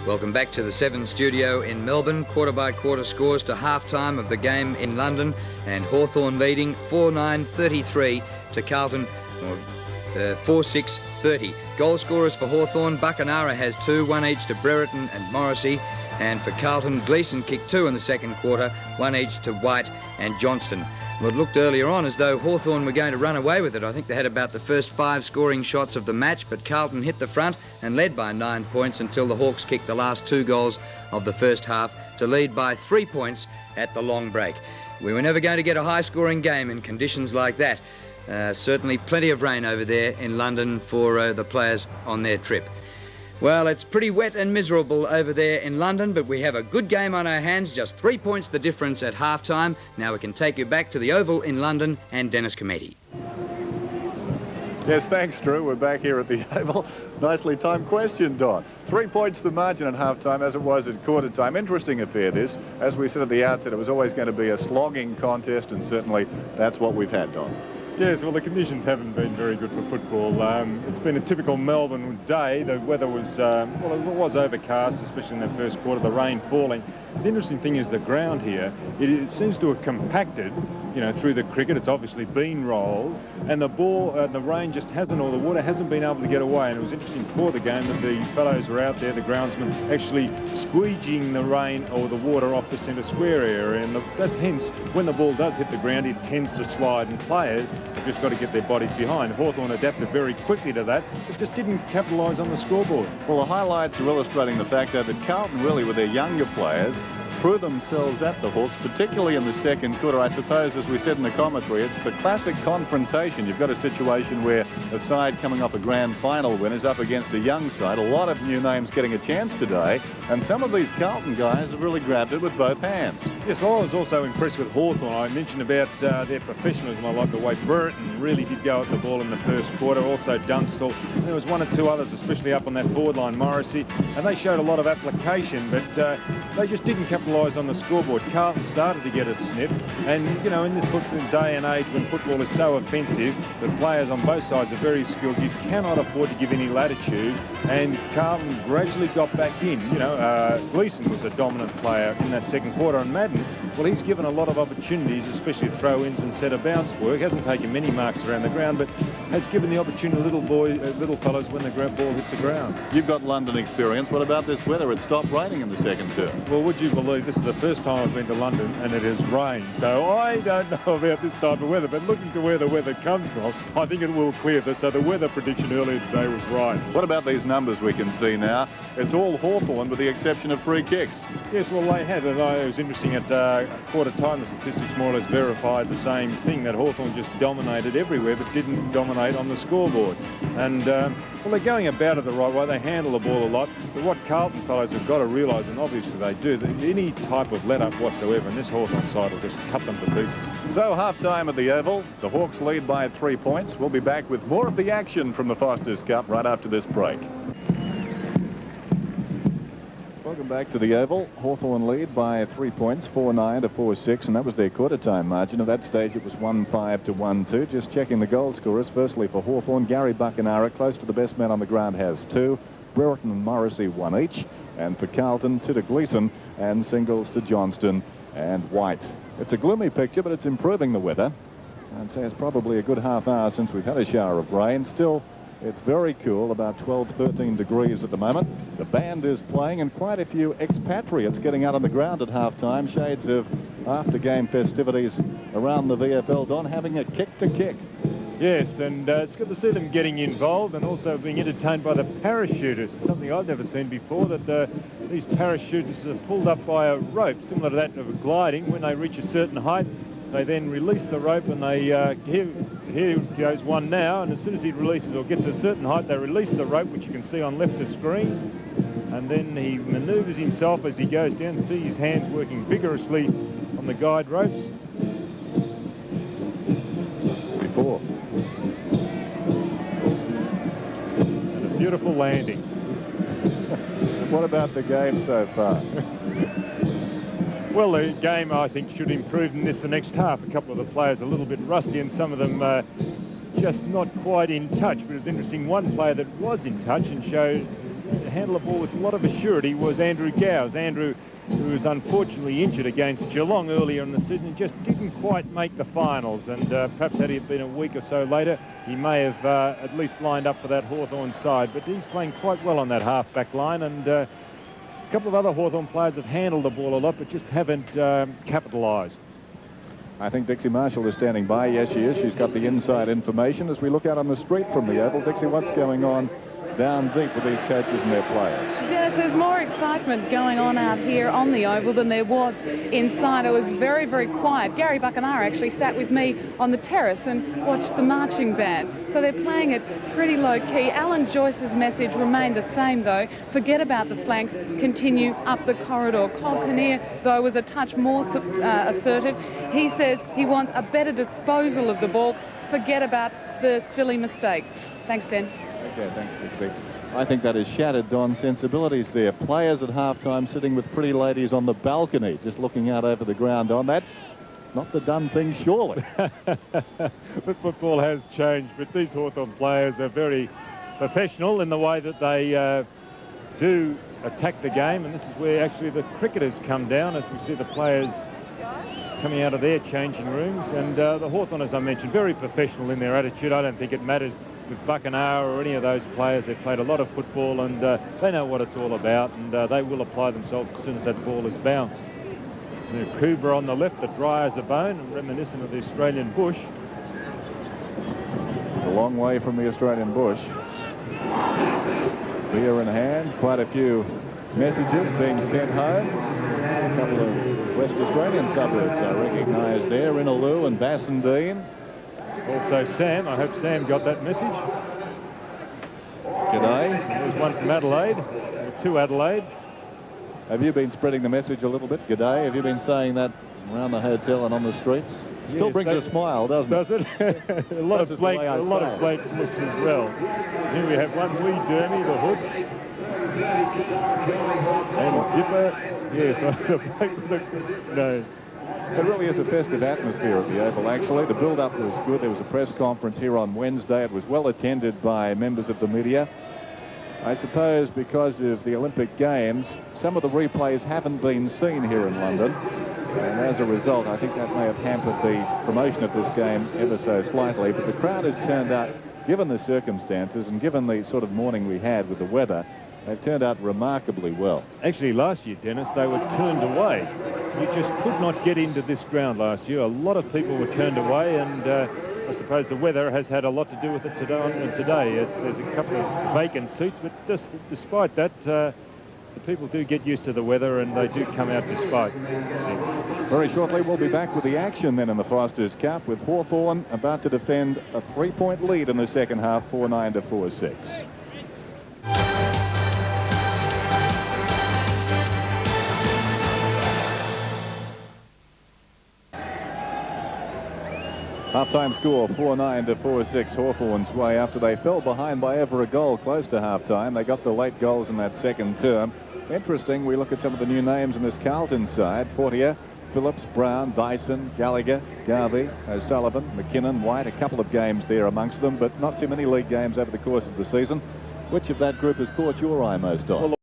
Welcome back to the 7 studio in Melbourne. Quarter-by-quarter scores to half-time of the game in London, and Hawthorn leading 4-9-33 to Carlton, 4-6-30. Goal scorers for Hawthorn, Buckenara has 2, 1 each to Brereton and Morrissey, and for Carlton, Gleeson kicked 2 in the second quarter, 1 each to White and Johnston. Well, it looked earlier on as though Hawthorn were going to run away with it. I think they had about the first 5 scoring shots of the match, but Carlton hit the front and led by 9 points until the Hawks kicked the last 2 goals of the first half to lead by 3 points at the long break. We were never going to get a high-scoring game in conditions like that. Certainly plenty of rain over there in London for the players on their trip. Well, it's pretty wet and miserable over there in London, but we have a good game on our hands, just 3 points the difference at half-time. Now we can take you back to the Oval in London and Dennis Cometti. Yes, thanks, Drew. We're back here at the Oval. Nicely timed question, Don. 3 points the margin at half-time as it was at quarter-time. Interesting affair, this. As we said at the outset, it was always going to be a slogging contest, and certainly that's what we've had, Don. Yes, well, the conditions haven't been very good for football. It's been a typical Melbourne day. The weather was, well, it was overcast, especially in that first quarter, the rain falling. The interesting thing is the ground here, it seems to have compacted, you know, through the cricket. It's obviously been rolled, and the ball, the rain just hasn't, or the water hasn't been able to get away. And it was interesting before the game that the fellows were out there, the groundsmen, actually squeegeeing the rain or the water off the centre square area. And that's hence, when the ball does hit the ground, it tends to slide, and players have just got to get their bodies behind. Hawthorn adapted very quickly to that, but just didn't capitalise on the scoreboard. Well, the highlights are illustrating the fact that Carlton really, with their younger players, threw themselves at the Hawks, particularly in the second quarter. I suppose, as we said in the commentary, it's the classic confrontation. You've got a situation where a side coming off a grand final win is up against a young side. A lot of new names getting a chance today, and some of these Carlton guys have really grabbed it with both hands. Yes, well, I was also impressed with Hawthorn. I mentioned about their professionalism. I like the way Brereton really did go at the ball in the first quarter. Also Dunstall. And there was 1 or 2 others, especially up on that forward line, Morrissey, and they showed a lot of application, but they just didn't capitalise on the scoreboard. Carlton started to get a sniff, and you know, in this day and age when football is so offensive, the players on both sides are very skilled. You cannot afford to give any latitude, and Carlton gradually got back in. You know, Gleeson was a dominant player in that second quarter, and Madden, well, he's given a lot of opportunities, especially throw-ins and set of bounce work. Hasn't taken many marks around the ground, but has given the opportunity to little fellows when the ball hits the ground. You've got London experience. What about this weather? It stopped raining in the second term. Well, would you believe this is the first time I've been to London and it has rained, so I don't know about this type of weather, but looking to where the weather comes from, I think it will clear this. So the weather prediction earlier today was right. What about these numbers we can see now? It's all Hawthorn with the exception of free kicks. Yes, well, they had, and it was interesting at quarter time, the statistics more or less verified the same thing, that Hawthorn just dominated everywhere but didn't dominate on the scoreboard. And well, they're going about it the right way. They handle the ball a lot, but what Carlton fellows have got to realise, and obviously they do, that any type of let-up whatsoever, and this Hawthorn side will just cut them to pieces. So half-time at the Oval. The Hawks lead by 3 points. We'll be back with more of the action from the Foster's Cup right after this break. Welcome back to the Oval. Hawthorn lead by 3 points, 4-9 to 4-6, and that was their quarter-time margin. At that stage, it was 1-5 to 1-2. Just checking the goal scorers. Firstly, for Hawthorn, Gary Buckenara, close to the best man on the ground, has 2. Brereton and Morrissey 1 each. And for Carlton, 2 to Gleeson, and singles to Johnston and White. It's a gloomy picture, but it's improving the weather. I'd say it's probably a good half hour since we've had a shower of rain. Still, it's very cool, about 12, 13 degrees at the moment. The band is playing, and quite a few expatriates getting out on the ground at half-time. Shades of after-game festivities around the VFL, Don, having a kick-to-kick. Yes, and it's good to see them getting involved and also being entertained by the parachutists. Something I've never seen before, that these parachutists are pulled up by a rope, similar to that of gliding. When they reach a certain height, they then release the rope, and they here goes one now, and as soon as he releases or gets a certain height, they release the rope, which you can see on left of screen, and then he manoeuvres himself as he goes down. See his hands working vigorously on the guide ropes. Before. And a beautiful landing. What about the game so far? Well, the game, I think, should improve in the next half. A couple of the players a little bit rusty, and some of them just not quite in touch. But it was interesting, one player that was in touch and showed handle the ball with a lot of assurity was Andrew Gowes. Andrew, who was unfortunately injured against Geelong earlier in the season, just didn't quite make the finals, and perhaps had he been a week or so later, he may have at least lined up for that Hawthorn side. But he's playing quite well on that half-back line, and a couple of other Hawthorn players have handled the ball a lot, but just haven't capitalised. I think Dixie Marshall is standing by. Yes, she is. She's got the inside information as we look out on the street from the Oval. Dixie, what's going on down deep with these coaches and their players? Dennis, there's more excitement going on out here on the Oval than there was inside. It was very, very quiet. Gary Buckenara actually sat with me on the terrace and watched the marching band. So they're playing it pretty low key. Alan Joyce's message remained the same though. Forget about the flanks, continue up the corridor. Cole Kinnear, though, was a touch more assertive. He says he wants a better disposal of the ball. Forget about the silly mistakes. Thanks, Den. Okay, thanks, Dixie. I think that has shattered Don's sensibilities there. Players at halftime sitting with pretty ladies on the balcony, just looking out over the ground. Don, that's not the done thing, surely. But football has changed, but these Hawthorn players are very professional in the way that they do attack the game, and this is where actually the cricketers come down, as we see the players coming out of their changing rooms. And the Hawthorn, as I mentioned, very professional in their attitude. I don't think it matters with Buckenara or any of those players. They've played a lot of football, and they know what it's all about, and they will apply themselves as soon as that ball is bounced. And Cooper on the left, the dry as a bone, and reminiscent of the Australian bush. It's a long way from the Australian bush. Beer in hand, quite a few messages being sent home. A couple of West Australian suburbs I recognise there, Inaloo and Bassendean. Also Sam, I hope Sam got that message. G'day. There's one from Adelaide, or two Adelaide. Have you been spreading the message a little bit? G'day. Have you been saying that around the hotel and on the streets? Still brings a smile, doesn't it? Does it? a lot of blatant looks as well. Here we have one wee Dermy, the hood. And Dipper. Yes, no. It really is a festive atmosphere at the Oval, actually. The build-up was good. There was a press conference here on Wednesday. It was well attended by members of the media. I suppose because of the Olympic Games, some of the replays haven't been seen here in London. And as a result, I think that may have hampered the promotion of this game ever so slightly. But the crowd has turned out, given the circumstances and given the sort of morning we had with the weather, they've turned out remarkably well. Actually, last year, Dennis, they were turned away. You just could not get into this ground last year. A lot of people were turned away, and I suppose the weather has had a lot to do with it today. There's a couple of vacant seats, but just despite that, the people do get used to the weather, and they do come out despite. Very shortly, we'll be back with the action then in the Foster's Cup, with Hawthorn about to defend a 3-point lead in the second half, 4-9 to 4-6. Half-time score, 4-9 to 4-6, Hawthorn's way after they fell behind by over a goal close to half-time. They got the late goals in that second term. Interesting, we look at some of the new names in this Carlton side. Fortier, Phillips, Brown, Dyson, Gallagher, Garvey, O'Sullivan, McKinnon, White. A couple of games there amongst them, but not too many league games over the course of the season. Which of that group has caught your eye most on?